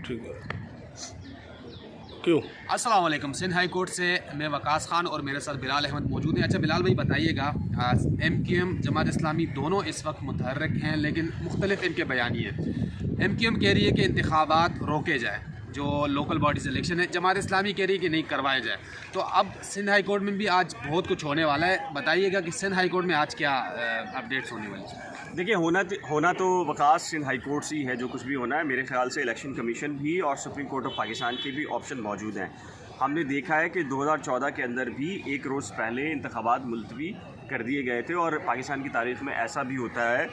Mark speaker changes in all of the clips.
Speaker 1: ठीक है, क्यों?
Speaker 2: अस्सलाम वालेकुम। सिंध हाई कोर्ट से मैं वकास ख़ान और मेरे साथ बिलाल अहमद मौजूद हैं। अच्छा बिलाल भाई बताइएगा, MQM जमात इस्लामी दोनों इस वक्त मुतहर्रिक हैं, लेकिन मुख्तलिफ इनके बयानिए हैं। MQM कह रही है कि इंतखाबात रोके जाए, जो लोकल बॉडीज़ इलेक्शन है। जमात इस्लामी कह रही है कि नहीं करवाए जाए। तो अब सिंध हाई कोर्ट में भी आज बहुत कुछ होने वाला है। बताइएगा कि सिंध हाई कोर्ट में आज क्या अपडेट्स होने वाली है।
Speaker 3: देखिए, होना तो वकास सिंध हाई कोर्ट से ही है। जो कुछ भी होना है, मेरे ख्याल से इलेक्शन कमीशन भी और सुप्रीम कोर्ट ऑफ पाकिस्तान के भी ऑप्शन मौजूद हैं। हमने देखा है कि 2014 के अंदर भी एक रोज़ पहले इंतखाबात मुलतवी कर दिए गए थे, और पाकिस्तान की तारीख़ में ऐसा भी होता है,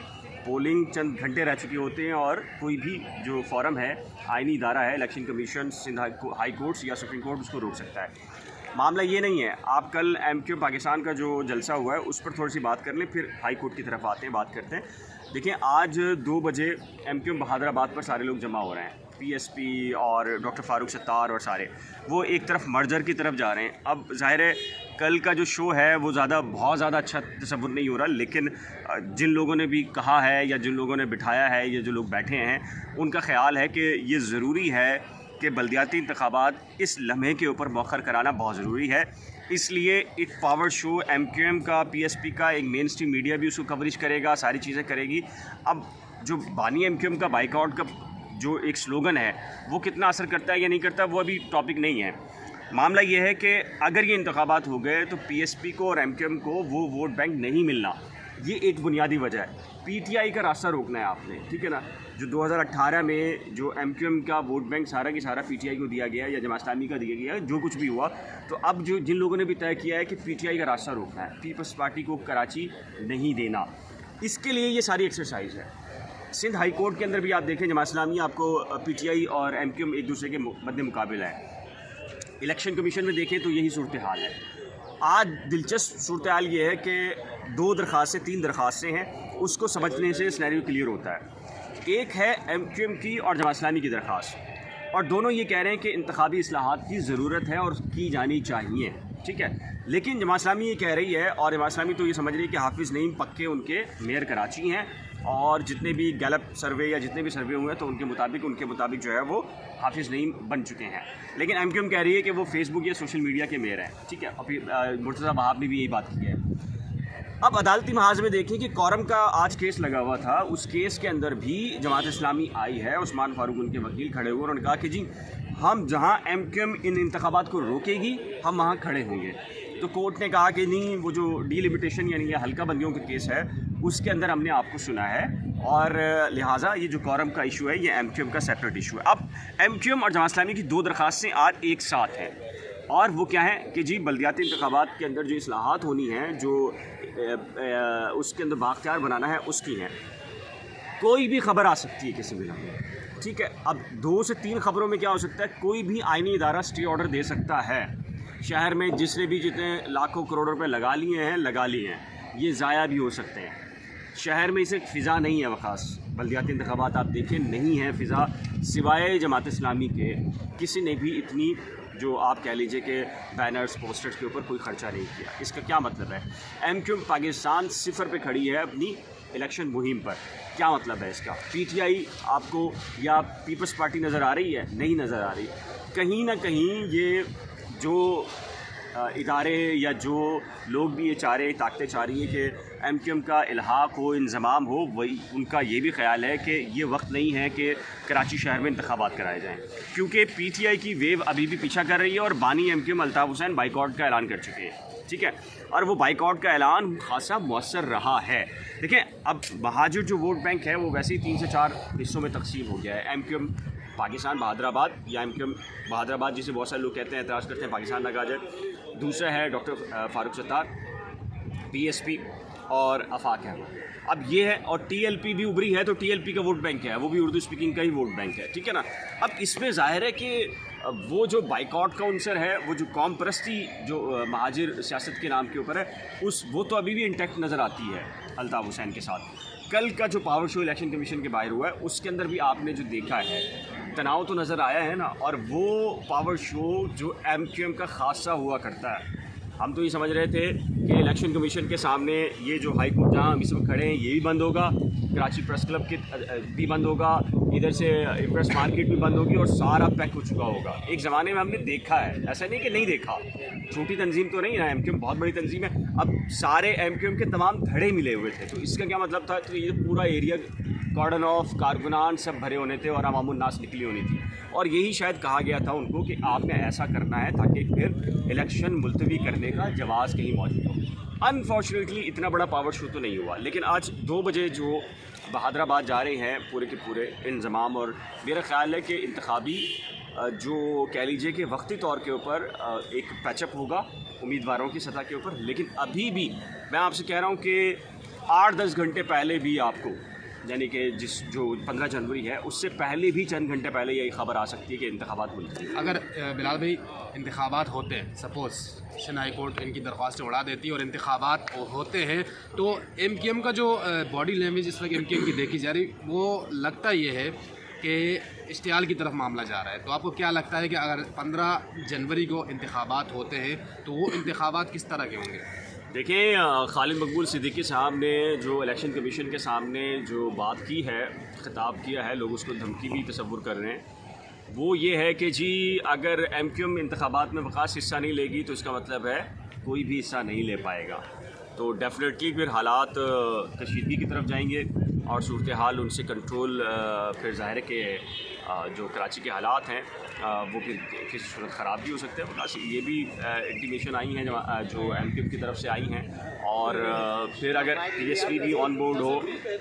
Speaker 3: पोलिंग चंद घंटे रह चुके होते हैं और कोई भी जो फॉरम है, आइनी इदारा है, election commission, Sindh high court या सुप्रीम कोर्ट, उसको रोक सकता है। मामला ये नहीं है। आप कल MQM पाकिस्तान का जो जलसा हुआ है उस पर थोड़ी सी बात कर लें, फिर हाई कोर्ट की तरफ आते हैं, बात करते हैं। देखिए, आज 2 बजे MQM बहादुराबाद पर सारे लोग जमा हो रहे हैं, PSP और डॉक्टर फ़ारूक सत्तार और सारे वो एक तरफ मर्जर की तरफ जा रहे हैं। अब ज़ाहिर है कल का जो शो है वो बहुत ज़्यादा अच्छा तसव्वुर नहीं हो रहा, लेकिन जिन लोगों ने भी कहा है या जिन लोगों ने बिठाया है या जो लोग बैठे हैं, उनका ख़्याल है कि ये ज़रूरी है कि बल्दियाती इंतखाबात इस लम्हे के ऊपर मौखर कराना बहुत ज़रूरी है। इसलिए एक पावर शो MQM का, PSP का, एक मेन स्ट्रीम मीडिया भी उसको कवरेज करेगा, सारी चीज़ें करेगी। अब जो बानी MQM का बाइकआउट का जो एक स्लोगन है वो कितना असर करता है या नहीं करता, वो अभी टॉपिक नहीं है। मामला ये है कि अगर ये इंतखाबात हो गए तो PSP को और MQM को वो वोट बैंक नहीं मिलना, ये एक बुनियादी वजह है। PTI का रास्ता रोकना है आपने, ठीक है ना। जो 2018 में जो MQM का वोट बैंक सारा की सारा PTI को दिया गया या जमात इस्लामी का दिया गया, जो कुछ भी हुआ, तो अब जो जिन लोगों ने भी तय किया है कि PTI का रास्ता रोकना है, पीपल्स पार्टी को कराची नहीं देना, इसके लिए ये सारी एक्सरसाइज है। सिंध हाई कोर्ट के अंदर भी आप देखें, जमात इस्लामी आपको PTI और MQM एक दूसरे के मध्य मुकाबला है। इलेक्शन कमीशन में देखें तो यही सूरत हाल है। आज दिलचस्प सूरत हाल ये है कि 3 दरख्वास्तें हैं, उसको समझने से सिनेरियो क्लियर होता है। एक है MQM की और जमात इस्लामी की दरख्वास्त, और दोनों ये कह रहे हैं कि इंतखाबी इस्लाहात की ज़रूरत है और की जानी चाहिए, ठीक है। लेकिन जमात इस्लामी ये कह रही है, और जमात इस्लामी तो ये समझ रही है कि हाफिज़ नईम पक्के उनके मेयर कराची हैं, और जितने भी गैलप सर्वे या जितने भी सर्वे हुए हैं तो उनके मुताबिक जो है वो हाफिज़ नईम बन चुके हैं। लेकिन MQM कह रही है कि वो फेसबुक या सोशल मीडिया के मेयर हैं, ठीक है। और फिर मुर्तज़ा वहाब ने भी यही बात की है। अब अदालती महाज में देखें कि कोरम का आज केस लगा हुआ था, उस केस के अंदर भी जमात इस्लामी आई है। उस्मान फारूक उनके वकील खड़े हुए, उन्होंने कहा कि जी हम जहां MQM इन इंतखाबात को रोकेगी हम वहां खड़े होंगे। तो कोर्ट ने कहा कि नहीं, वो जो डिलिमिटेशन यानी ये हल्का बंदियों का केस है उसके अंदर हमने आपको सुना है, और लिहाजा ये जो कोरम का इशू है ये MQM का सेपरेट इशू है। अब MQM और जमात इस्लामी की 2 दरख्वास्तें आज एक साथ हैं, और वो क्या है कि जी बल्दियाती इंतखाबात के अंदर जो इस्लाहात होनी है, जो उसके अंदर बाख्तियार बनाना है, उसकी हैं। कोई भी खबर आ सकती है किसी भी लम्हे, ठीक है। अब 2 से 3 खबरों में क्या हो सकता है, कोई भी आईनी इदारा स्टे ऑर्डर दे सकता है। शहर में जितने लाखों करोड़ रुपए लगा लिए हैं, ये ज़ाया भी हो सकते हैं। शहर में इसे फ़िज़ा नहीं है वखास, बल्दियाती इंतखाबात आप देखें नहीं है फ़िज़ा, सिवाय जमात इस्लामी के किसी ने भी इतनी जो आप कह लीजिए कि बैनर्स पोस्टर्स के ऊपर कोई ख़र्चा नहीं किया। इसका क्या मतलब है? MQM पाकिस्तान 0 पे खड़ी है अपनी इलेक्शन मुहिम पर। क्या मतलब है इसका? PTI आपको या पीपल्स पार्टी नज़र आ रही है? नहीं नज़र आ रही। कहीं ना कहीं ये जो इदारे या जो लोग भी ये ताकतें चाह रही हैं कि MQM का इल्हाक हो, इंज़माम हो, वही उनका ये भी ख्याल है कि ये वक्त नहीं है कि कराची शहर में इंतखाबात कराए जाएँ, क्योंकि PTI की वेव अभी भी पीछा कर रही है, और बानी MQM अल्ताफ़ हुसैन बाइकआउट का ऐलान कर चुके हैं, ठीक है। और वो बाइकआउट का ऐलान खासा मौसर रहा है। देखिए, अब महाजिर जो वोट बैंक है वो वैसे ही 3 से 4 हिस्सों में तकसीम हो गया है। MQM पाकिस्तान बहादुराबाद या MQM बहादुराबाद, जिसे बहुत सारे लोग कहते हैं, एतराज़ करते हैं पाकिस्तान ना कहा जाए। दूसरा है डॉक्टर फ़ारूक सत्तार, PSP और आफाक अहमद। अब ये है, और TLP भी उभरी है, तो TLP का वोट बैंक है, वो भी उर्दू स्पीकिंग का ही वोट बैंक है, ठीक है ना। अब इसमें ज़ाहिर है कि वो जो बाइकआउट का अंसर है, वो जो कौम परस्ती जो महाजिर सियासत के नाम के ऊपर है, वो तो अभी भी इंटैक्ट नज़र आती है अल्ताफ़ हुसैन के साथ। कल का जो पावर शो इलेक्शन कमीशन के बाहर हुआ है उसके अंदर भी आपने जो देखा है, तनाव तो नज़र आया है ना। और वो पावर शो जो MQM का खासा हुआ करता है, हम तो ये समझ रहे थे कि इलेक्शन कमीशन के सामने ये जो हाई कोर्ट जहाँ हम इस वक्त खड़े हैं ये भी बंद होगा, कराची प्रेस क्लब के भी बंद होगा, इधर से प्रेस मार्केट भी बंद होगी और सारा पैक हो चुका होगा। एक ज़माने में हमने देखा है, ऐसा नहीं कि नहीं देखा, छोटी तंजीम तो नहीं है, MQM बहुत बड़ी तंजीम है। अब सारे MQM के तमाम धड़े मिले हुए थे, तो इसका क्या मतलब था? तो ये पूरा एरिया कॉर्डन ऑफ कारकुनान सब भरे होने थे और अवामुन नास निकली होनी थी, और यही शायद कहा गया था उनको कि आपने ऐसा करना है ताकि फिर इलेक्शन मुलतवी करने का जवाज़ कहीं मौजूद हो। अनफॉर्चुनेटली इतना बड़ा पावर शो तो नहीं हुआ, लेकिन आज 2 बजे जो बहादराबाद जा रहे हैं पूरे के पूरे इंतज़ाम, और मेरा ख़्याल है कि इंतखाबी जो कह लीजिए कि वक्ती तौर के ऊपर एक पैचअप होगा उम्मीदवारों की सतह के ऊपर। लेकिन अभी भी मैं आपसे कह रहा हूँ कि 8-10 घंटे पहले भी आपको, यानी कि जो 15 जनवरी है उससे पहले भी चंद घंटे पहले यही खबर आ सकती है कि इंतखाबात मुलतवी।
Speaker 2: अगर बिलाल भाई इंतखाबात होते हैं, सपोज़ सिंध हाई कोर्ट इनकी दरख्वास्तें उड़ा देती है और इंतखाबात होते हैं, तो MQM का जो बॉडी लैंग्वेज इस वक्त MQM की देखी जा रही, वो लगता ये है कि इश्तियाल की तरफ मामला जा रहा है। तो आपको क्या लगता है कि अगर 15 जनवरी को इंतखाबात होते हैं तो वो इंतखाबात किस तरह के होंगे?
Speaker 3: देखिए, खालिद मकबूल सिद्दीकी साहब ने जो इलेक्शन कमीशन के सामने जो बात की है, खिताब किया है, लोग उसको धमकी भी तसव्वुर कर रहे हैं, वो ये है कि जी अगर MQM इंतखाबात में ख़ास हिस्सा नहीं लेगी तो इसका मतलब है कोई भी हिस्सा नहीं ले पाएगा। तो डेफिनेटली फिर हालात कशीदगी की तरफ जाएंगे और सूरत हाल उनसे कंट्रोल फिर ज़ाहिर है कि जो कराची के हालात हैं वो फिर किसी सूरत ख़राब भी हो सकते हैं। बस ये भी इंटीमेशन आई हैं जो MQM की तरफ से आई हैं, और फिर अगर PSP भी ऑन बोर्ड हो,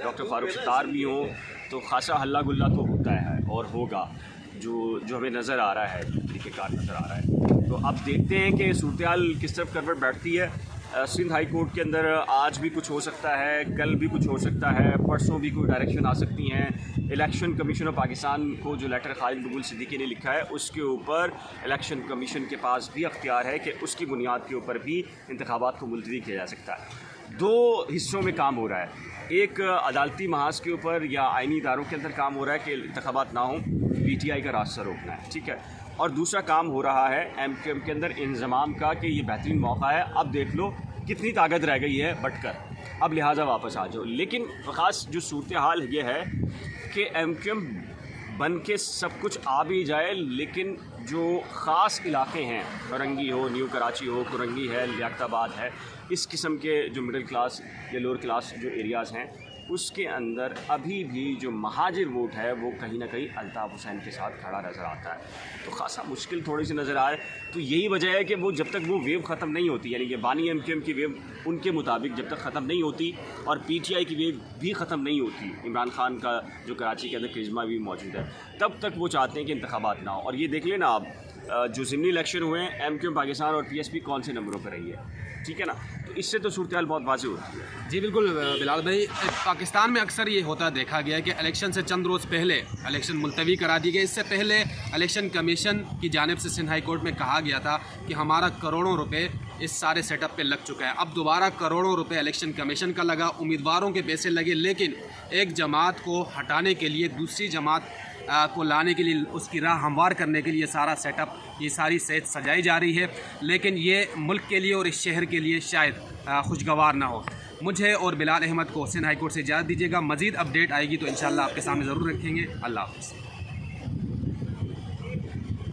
Speaker 3: डॉक्टर फारूक सत्तार भी हो, तो ख़ासा हल्ला गुल्ला तो होता है और होगा, जो हमें नज़र आ रहा है, तरीक़ेकार नज़र आ रहा है। तो अब देखते हैं कि सूरत हाल किस तरफ करवट बैठती है। सिंध हाई कोर्ट के अंदर आज भी कुछ हो सकता है, कल भी कुछ हो सकता है, परसों भी कोई डायरेक्शन आ सकती हैं। इलेक्शन कमीशन ऑफ पाकिस्तान को जो लेटर खालिद मकबूल सिद्दीकी ने लिखा है उसके ऊपर इलेक्शन कमीशन के पास भी अख्तियार है कि उसकी बुनियाद के ऊपर भी इंतखाबात को मुलतवी किया जा सकता है। 2 हिस्सों में काम हो रहा है, एक अदालती महाज के ऊपर या आइनी इदारों के अंदर काम हो रहा है कि इंतखाबात ना हो, PTI का रास्ता रोकना है, ठीक है, और दूसरा काम हो रहा है MQM के अंदर इंज़माम का कि ये बेहतरीन मौका है, अब देख लो कितनी ताकत रह गई है बटकर, अब लिहाजा वापस आ जाओ। लेकिन ख़ास जो सूरत हाल ये है कि MQM बन के सब कुछ आ भी जाए, लेकिन जो ख़ास इलाके हैं, फरंगी हो, न्यू कराची हो, कुरंगी है, लियाकताबाद है, इस किस्म के जो मिडिल क्लास या लोअर क्लास जो एरियाज़ हैं, उसके अंदर अभी भी जो महाजिर वोट है वो कहीं ना कहीं अल्ताफ़ हुसैन के साथ खड़ा नज़र आता है। तो ख़ासा मुश्किल थोड़ी सी नज़र आ रहा है। तो यही वजह है कि वो जब तक वो वेव ख़त्म नहीं होती, यानी कि बानी MQM की वेव उनके मुताबिक जब तक ख़त्म नहीं होती और PTI की वेव भी ख़त्म नहीं होती, इमरान खान का जो कराची के अंदर करिश्मा भी मौजूद है, तब तक वो चाहते हैं कि इंतखाबात ना हो। और ये देख लेना आप, जो ज़िमनी इलेक्शन हुए हैं MQM पाकिस्तान और PSP कौन से नंबरों पर रही है, ठीक है ना, तो इससे तो सूरत हाल बहुत वाज़ेह होती है।
Speaker 2: जी बिल्कुल बिलाल भाई, पाकिस्तान में अक्सर ये होता देखा गया है कि इलेक्शन से चंद रोज़ पहले इलेक्शन मुलतवी करा दी गई। इससे पहले इलेक्शन कमीशन की जानिब से सिंध हाई कोर्ट में कहा गया था कि हमारा करोड़ों रुपए इस सारे सेटअप पे लग चुका है। अब दोबारा करोड़ों रुपए इलेक्शन कमीशन का लगा, उम्मीदवारों के पैसे लगे, लेकिन एक जमात को हटाने के लिए दूसरी जमात को लाने के लिए, उसकी राह हमवार करने के लिए सारा सेटअप, ये सारी सेहत सजाई जा रही है, लेकिन ये मुल्क के लिए और इस शहर के लिए शायद खुशगवार ना हो। मुझे और बिलाल अहमद को सिंध हाई कोर्ट से इजाज़त दीजिएगा। मज़ीद अपडेट आएगी तो इंशाअल्लाह आपके सामने ज़रूर रखेंगे। अल्लाह हाफ़िज़।